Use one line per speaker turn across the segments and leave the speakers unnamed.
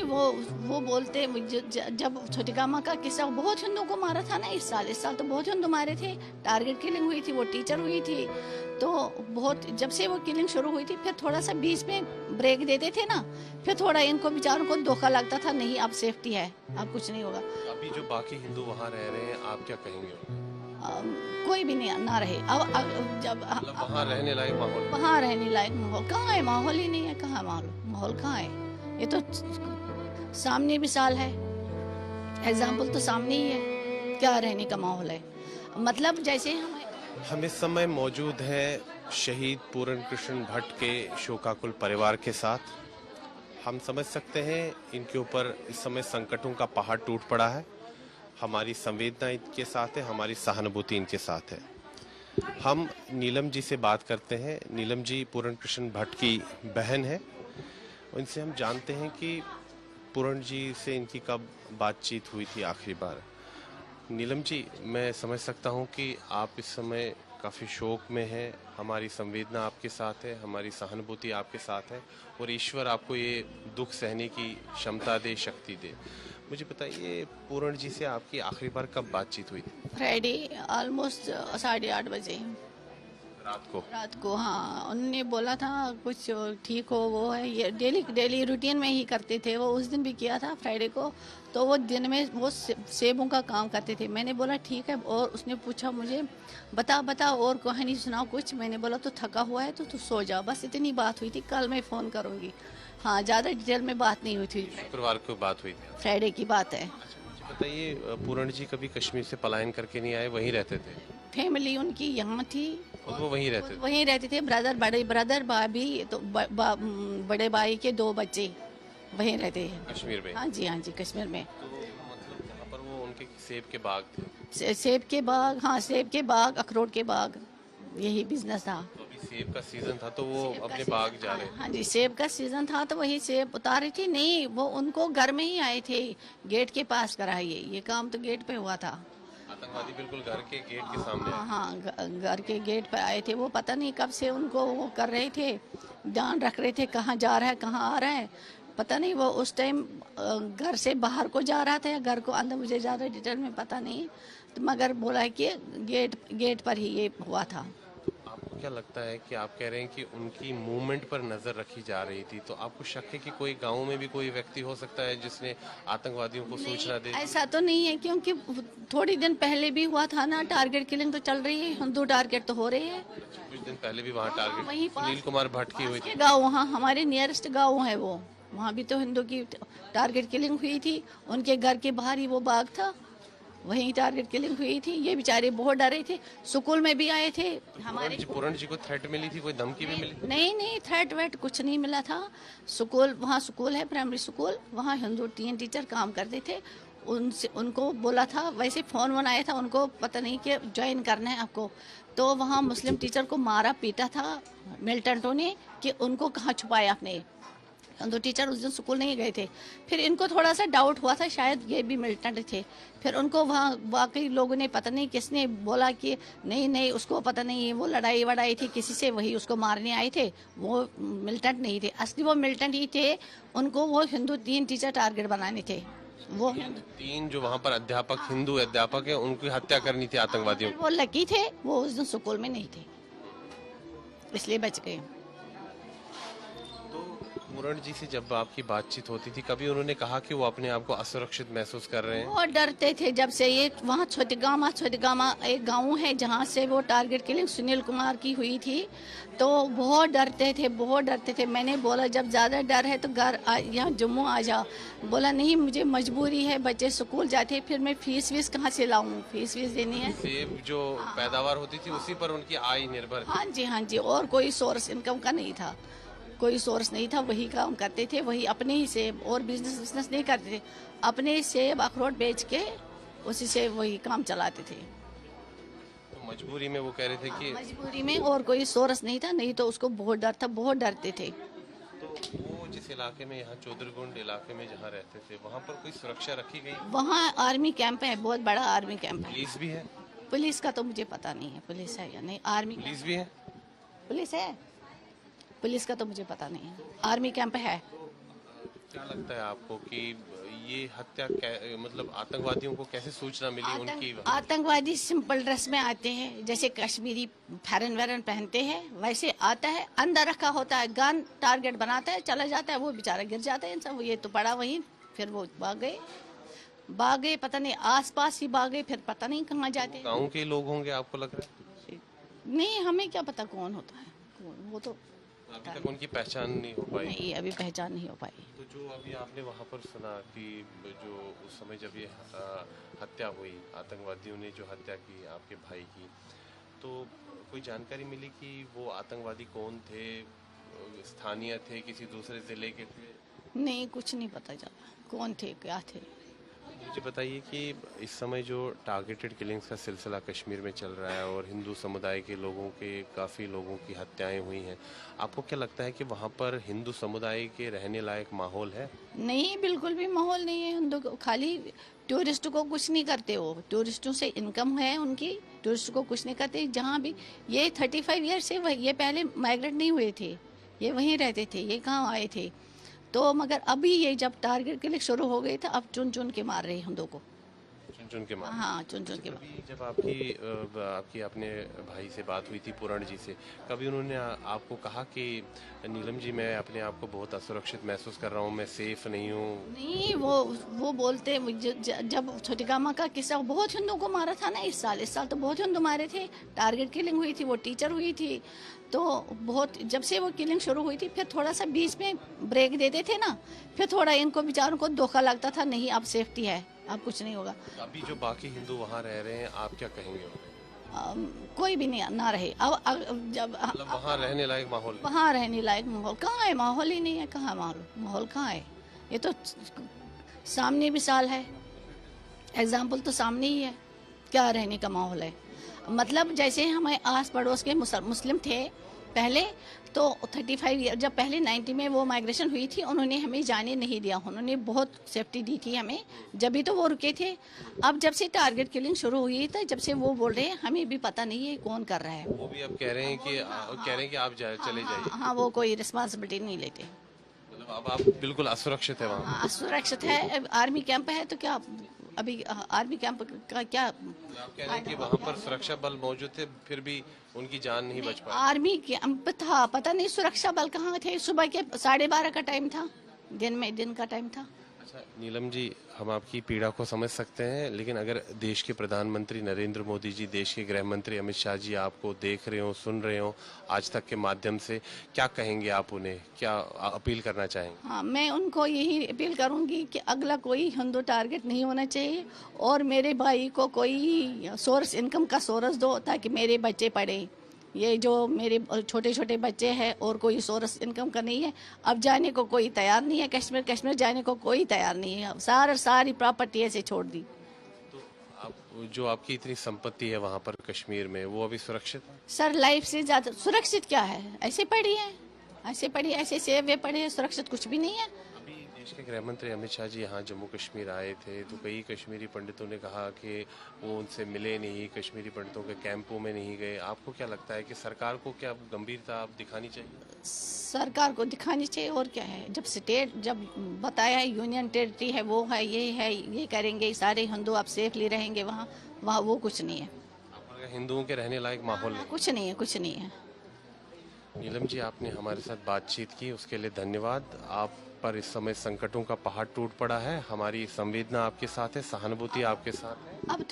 वो बोलते जब छोटी गामा का किस्सा बहुत हिंदुओं को मारा था ना इस साल तो बहुत हिंदू मारे थे, टारगेट किलिंग हुई थी, वो टीचर हुई थी। तो बहुत जब से वो किलिंग शुरू हुई थी फिर थोड़ा सा बीच में ब्रेक देते थे ना, फिर थोड़ा इनको बेचारों को धोखा लगता था, नहीं अब सेफ्टी है, अब कुछ नहीं होगा।
अभी जो बाकी हिंदू वहाँ रह रहे हैं, आप क्या कहेंगे?
कोई भी नहीं ना रहे अब जब
मतलब वहाँ रहने लायक माहौल?
वहाँ रहने लायक माहौल कहाँ है? माहौल ही नहीं है, कहाँ माहौल कहाँ है? ये तो सामने मिसाल है, एग्जाम्पल तो सामने ही है, क्या रहने का माहौल है? मतलब जैसे
हम इस समय मौजूद हैं शहीद पूरण कृष्ण भट्ट के शोकाकुल परिवार के साथ। हम समझ सकते हैं इनके ऊपर इस समय संकटों का पहाड़ टूट पड़ा है। हमारी संवेदना इनके साथ है, हमारी सहानुभूति इनके साथ है। हम नीलम जी से बात करते हैं। नीलम जी पूरण कृष्ण भट्ट की बहन है। उनसे हम जानते हैं कि पूरण जी से इनकी कब बातचीत हुई थी आखिरी बार। नीलम जी, मैं समझ सकता हूं कि आप इस समय काफ़ी शोक में हैं। हमारी संवेदना आपके साथ है, हमारी सहानुभूति आपके साथ है और ईश्वर आपको ये दुख सहने की क्षमता दे, शक्ति दे। मुझे बताइए, पूरण जी से आपकी आखिरी बार कब बातचीत हुई थी?
फ्राइडे ऑलमोस्ट 8:30 बजे रात को। हाँ, उन्होंने बोला था कुछ ठीक हो, वो है, ये डेली रूटीन में ही करते थे वो, उस दिन भी किया था फ्राइडे को। तो वो दिन में वो सेबों का काम करते थे। मैंने बोला ठीक है, और उसने पूछा मुझे बता और कहानी सुनाओ कुछ। मैंने बोला तो थका हुआ है तो तू सो जा, बस इतनी बात हुई थी। कल मैं फ़ोन करूँगी। हाँ, ज़्यादा डिटेल में बात नहीं हुई थी।
शुक्रवार को बात हुई थी?
फ्राइडे की बात है।
मुझे बताइए, पूरण जी कभी कश्मीर से पलायन करके नहीं आए, वहीं रहते थे?
फैमिली उनकी यहाँ थी,
खुद वो वहीं रहते थे?
वहीं रहते थे। बड़े ब्रदर भाभी, तो बड़े भाई के 2 बच्चे वहीं रहते हैं
कश्मीर में?
हाँ जी, हाँ जी, कश्मीर में।
तो मतलब वहाँ पर वो उनके सेब के बाग थे?
सेब के बाग, हाँ, सेब के बाग, अखरोट के बाग, यही बिजनेस था।
तो अभी सेब का सीजन था तो वो
सेब का
अपने
सीजन,
बाग जा रहे थे?
हाँ जी, सेब का सीजन था तो वही सेब उतार रही थी। नहीं, वो उनको घर में ही आए थे, गेट के पास कराइए, ये काम तो गेट पे हुआ था।
आतंकवादी बिल्कुल घर के गेट के सामने आए?
हाँ, घर के गेट पे आए थे। वो पता नहीं कब से उनको वो कर रहे थे, ध्यान रख रहे थे कहाँ जा रहा है कहाँ आ रहा है। पता नहीं वो उस टाइम घर से बाहर को जा रहा था या घर को अंदर, मुझे ज़्यादा डिटेल में पता नहीं। तो मगर बोला है कि गेट पर ही ये हुआ था।
आपको क्या लगता है कि आप कह रहे हैं कि उनकी मूवमेंट पर नजर रखी जा रही थी, तो आपको शक है कि कोई गांव में भी कोई व्यक्ति हो सकता है जिसने आतंकवादियों को सूचना दे दी?
ऐसा तो नहीं है, क्योंकि थोड़ी दिन पहले भी हुआ था ना, टारगेट किलिंग तो चल रही है, हिंदू टारगेट तो हो रही है।
कुछ दिन पहले भी वहाँ टारगेट
वहीं पास
सुनील कुमार भट्ट की हुई थी?
गाँव, वहाँ हमारे नियरेस्ट गाँव है वो, वहाँ भी तो हिंदू की टारगेट किलिंग हुई थी। उनके घर के बाहर ही वो बाग था, वहीं टारगेट किलिंग हुई थी। ये बेचारे बहुत डरे थे, स्कूल में भी आए थे हमारे।
पूरण जी को थ्रेट मिली थी, कोई धमकी भी मिली?
नहीं, थ्रेट वेट कुछ नहीं मिला था। स्कूल, वहाँ स्कूल है, प्राइमरी स्कूल, वहाँ हिंदू 3 टीचर काम करते थे। उनसे उनको बोला था, वैसे फ़ोन आया था उनको, पता नहीं कि ज्वाइन करना है आपको। तो वहाँ मुस्लिम टीचर को मारा पीटा था मिलिटेंटों ने, कि उनको कहाँ छुपाया आपने। हिंदू टीचर उस दिन स्कूल नहीं गए थे। फिर इनको थोड़ा सा डाउट हुआ था, शायद ये भी मिलिटेंट थे। फिर उनको वहाँ वाकई लोगों ने, पता नहीं किसने बोला कि नहीं उसको पता नहीं, वो लड़ाई वड़ाई थी किसी से, वही उसको मारने आए थे, वो मिलिटेंट नहीं थे। असली वो मिलिटेंट ही थे, उनको वो हिंदू 3 टीचर टारगेट बनाने थे। वो
3 जो वहाँ पर अध्यापक, हिंदू अध्यापक है, उनकी हत्या करनी थी आतंकवादियों को।
वो लकी थे, वो उस दिन स्कूल में नहीं थे, इसलिए बच गए।
तो पूरण जी से जब आपकी बातचीत होती थी, कभी उन्होंने कहा कि वो अपने आप को असुरक्षित महसूस कर रहे हैं?
बहुत डरते थे जब से ये वहाँ छोटगामा एक गांव है जहाँ से वो टारगेट किलिंग सुनील कुमार की हुई थी। तो बहुत डरते थे। मैंने बोला जब ज़्यादा डर है तो घर यहाँ जम्मू आ जा। बोला नहीं, मुझे मजबूरी है, बच्चे स्कूल जाते, फिर मैं फीस वीस कहाँ से लाऊं, फीस देनी है।
सेब जो पैदावार होती थी उसी पर उनकी आय निर्भर थी?
हाँ जी, और कोई सोर्स इनकम का नहीं था, कोई सोर्स नहीं था। वही काम करते थे, वही अपने ही सेब, और बिजनेस नहीं करते थे। अपने ही सेब अखरोट बेच के उसी से वही काम चलाते थे।
तो मजबूरी में वो कह रहे थे कि
मजबूरी में, और कोई सोर्स नहीं था, नहीं तो उसको बहुत डर था, बहुत डरते थे।
तो वो जिस इलाके में, यहाँ चौधरीगुंड इलाके में जहाँ रहते थे, वहाँ पर कोई सुरक्षा रखी गई?
वहाँ आर्मी कैंप है, बहुत बड़ा आर्मी कैंप है।
पुलिस भी है?
पुलिस का तो मुझे पता नहीं है, पुलिस है या नहीं। आर्मी
पुलिस भी है?
पुलिस है, पुलिस का तो मुझे पता नहीं है। आर्मी कैंप है।
क्या लगता है आपको कि ये हत्या मतलब आतंकवादियों को कैसे सूचना मिली उनकी?
आतंकवादी सिंपल ड्रेस में आते हैं, जैसे कश्मीरी फैरन वैरन पहनते हैं वैसे आता है, अंदर रखा होता है, गन टारगेट बनाता है, चला जाता है, वो बेचारा गिर जाता है सब, ये तो पड़ा वहीं, फिर वो भाग गए, पता नहीं आसपास ही भाग गए, फिर पता नहीं कहाँ जाते।
गांव के लोग होंगे आपको लग रहा है?
नहीं, हमें क्या पता कौन होता है, वो तो
अभी तक उनकी पहचान नहीं हो पाई?
नहीं, अभी पहचान नहीं हो पाई।
तो जो अभी आपने वहाँ पर सुना कि जो उस समय जब ये हत्या हुई, आतंकवादियों ने जो हत्या की आपके भाई की, तो कोई जानकारी मिली कि वो आतंकवादी कौन थे, स्थानीय थे, किसी दूसरे जिले के थे?
नहीं, कुछ नहीं पता चला कौन थे क्या थे।
मुझे बताइए कि इस समय जो टारगेटेड किलिंग्स का सिलसिला कश्मीर में चल रहा है और हिंदू समुदाय के लोगों के काफ़ी लोगों की हत्याएं हुई हैं, आपको क्या लगता है कि वहाँ पर हिंदू समुदाय के रहने लायक माहौल है?
नहीं, बिल्कुल भी माहौल नहीं है हिंदू को, खाली टूरिस्ट को कुछ नहीं करते, वो टूरिस्टों से इनकम है उनकी, टूरिस्ट को कुछ नहीं करते। जहाँ भी ये 35 ईयर से ये पहले माइग्रेट नहीं हुए थे, ये वहीं रहते थे, ये कहाँ आए थे, तो मगर अभी ये जब टारगेट के लिए शुरू हो गए थे, अब चुन चुन के मार रहे हैं हिंदू को,
चुन चुन के मार?
हाँ, चुन चुन के मार।
कभी जब आपकी अपने भाई से बात हुई थी, पूरण जी से, कभी उन्होंने आपको कहा कि नीलम जी मैं अपने आप को बहुत असुरक्षित महसूस कर रहा हूँ, मैं सेफ नहीं हूँ? नहीं,
वो बोलते जब छोटी कामा का किस्सा, बहुत हिंदू को मारा था ना इस साल तो बहुत हिंदू मारे थे, टारगेट किलिंग हुई थी, वो टीचर हुई थी, तो बहुत जब से वो किलिंग शुरू हुई थी, फिर थोड़ा सा बीच में ब्रेक देते थे ना, फिर थोड़ा इनको बेचारों को धोखा लगता था, नहीं अब सेफ्टी है, अब कुछ नहीं होगा।
अभी जो बाकी हिंदू वहाँ रह रहे हैं, आप क्या कहेंगे उन्हें?
कोई भी नहीं ना रहे अब जब
मतलब वहाँ रहने लायक माहौल नहीं?
वहाँ रहने लायक माहौल कहाँ है, माहौल ही नहीं है, कहाँ माहौल कहाँ है, ये तो सामने मिसाल है, एग्जाम्पल तो सामने ही है, क्या रहने का माहौल है। मतलब जैसे हमारे आस पड़ोस के मुस्लिम थे पहले, तो 35 ईयर जब पहले 90 में वो माइग्रेशन हुई थी, उन्होंने हमें जाने नहीं दिया, उन्होंने बहुत सेफ्टी दी थी हमें, जब भी तो वो रुके थे। अब जब से टारगेट किलिंग शुरू हुई था, जब से वो बोल रहे हैं हमें भी पता नहीं है कौन कर रहा है।
वो भी अब कह रहे हैं कि आप चले जाइए।
हाँ, वो कोई रिस्पॉन्सिबिलिटी नहीं लेते।
मतलब अब आप बिल्कुल असुरक्षित है वहाँ?
हाँ, असुरक्षित है, आर्मी कैंप है तो क्या, अभी आर्मी कैंप का क्या,
आप कह रहे हैं कि वहाँ पर सुरक्षा बल मौजूद थे, फिर भी उनकी जान नहीं बच पाई?
आर्मी कैंप था, पता नहीं सुरक्षा बल कहाँ थे, सुबह के 12:30 का टाइम था, दिन का टाइम था।
अच्छा नीलम जी, हम आपकी पीड़ा को समझ सकते हैं, लेकिन अगर देश के प्रधानमंत्री नरेंद्र मोदी जी, देश के गृह मंत्री अमित शाह जी आपको देख रहे हो, सुन रहे हो आज तक के माध्यम से, क्या कहेंगे आप उन्हें, क्या अपील करना चाहेंगे?
हाँ, मैं उनको यही अपील करूंगी कि अगला कोई हिंदू टारगेट नहीं होना चाहिए, और मेरे भाई को कोई सोर्स, इनकम का सोर्स दो, ताकि मेरे बच्चे पढ़े। ये जो मेरे छोटे छोटे बच्चे हैं, और कोई सोर्स इनकम का नहीं है, अब जाने को कोई तैयार नहीं है, कश्मीर जाने को कोई तैयार नहीं है, सारी प्रॉपर्टी ऐसे छोड़ दी।
तो आप जो आपकी इतनी संपत्ति है वहाँ पर कश्मीर में, वो अभी सुरक्षित है?
सर, लाइफ से ज्यादा सुरक्षित क्या है, ऐसे पड़ी है, ऐसे सेव वे पड़े हैं, सुरक्षित कुछ भी नहीं है।
अभी देश के गृह मंत्री अमित शाह जी यहाँ जम्मू कश्मीर आए थे, तो कई कश्मीरी पंडितों ने कहा कि वो उनसे मिले नहीं, कश्मीरी पंडितों के कैंपों में नहीं गए। आपको क्या लगता है कि सरकार को क्या गंभीरता अब दिखानी चाहिए?
सरकार को दिखानी चाहिए, और क्या है, जब बताया है यूनियन टेरिटरी है, वो है, ये करेंगे, सारे हिंदू आप सेफली रहेंगे वहाँ वो कुछ नहीं है।
आपको लगा हिंदुओं के रहने लायक माहौल नहीं?
कुछ नहीं है।
नीलम जी, आपने हमारे साथ बातचीत की, उसके लिए धन्यवाद। आप पर इस समय संकटों का पहाड़ टूट पड़ा है, हमारी संवेदना आपके साथ है, सहानुभूति आपके साथ है।
अब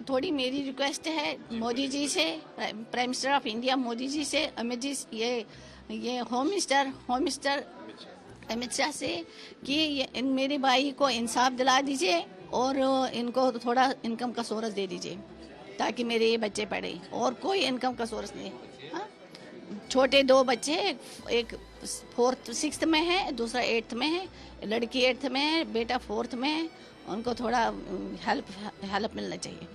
थोड़ी मेरी रिक्वेस्ट है मोदी जी से, prime minister of India Modi ji से, अमित जी, ये होम मिनिस्टर अमित शाह से, कि मेरे भाई को इंसाफ दिला दीजिए, और इनको थोड़ा इनकम का सोर्स दे दीजिए, ताकि मेरे ये बच्चे पढ़े, और कोई इनकम का सोर्स नहीं। हाँ? छोटे 2 बच्चे, एक 4th 6th में है, दूसरा 8th में है, लड़की 8th में है, बेटा 4th में है, उनको थोड़ा हेल्प मिलना चाहिए।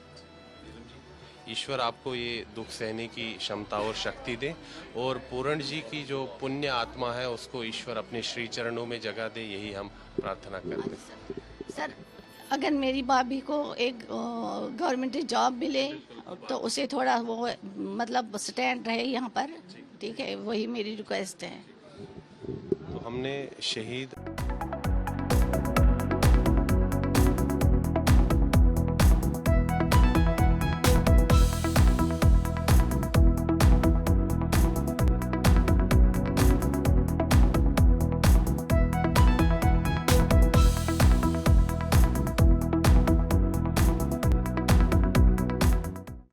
ईश्वर आपको ये दुख सहने की क्षमता और शक्ति दे, और पूरण जी की जो पुण्य आत्मा है उसको ईश्वर अपने श्री चरणों में जगह दे, यही हम प्रार्थना करते हैं।
सर, अगर मेरी भाभी को एक गवर्नमेंट जॉब मिले, तो उसे थोड़ा वो मतलब स्टैंड रहे यहाँ पर, ठीक है, वही मेरी रिक्वेस्ट है।
तो हमने शहीद